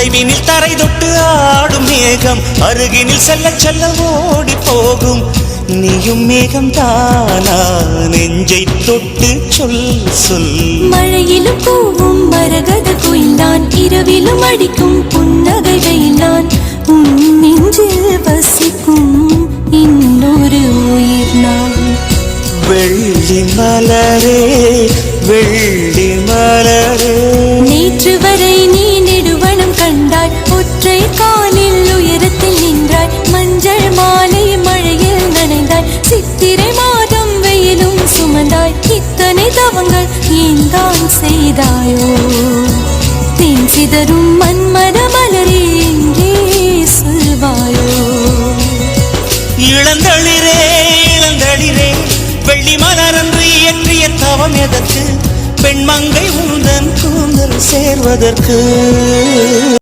தொலைவினில் தரை தொட்டு ஆடும் மேகம் அருகினில் செல்ல செல்ல ஓடி போகும். நீயும் மேகம் தானா நெஞ்சை தொட்டு சொல் சொல். மழையிலும் பூவும் மரகத குயில்தான் இரவிலும் அடிக்கும் புன்னகை வெயில்தான். உன் நெஞ்சில் வசிக்கும் இன்னொரு உயிர் நான். வெள்ளி மலரே வெள்ளி மலரே, நேற்று வரை நீ நெடுவனம் கண்டாய், ஒற்றை காலில் உயரத்தில் நின்றாய், மஞ்சள் மாலை மழையில் நனைந்தாய், சித்திரை மாதம் வெயிலும் சுமந்தாய். இத்தனை தவங்கள் ஏன் தான் செய்தாயோ? தேன் சிதறும் மன்மத மலரே எங்கே சொல்வாயோ? இளந்தளிரே இளந்தளிரே, வெள்ளி மலரன்று இயற்றிய தவம் எதற்கு? பெண்மங்கை உந்தன் கூந்தல் சேர்வதற்கு.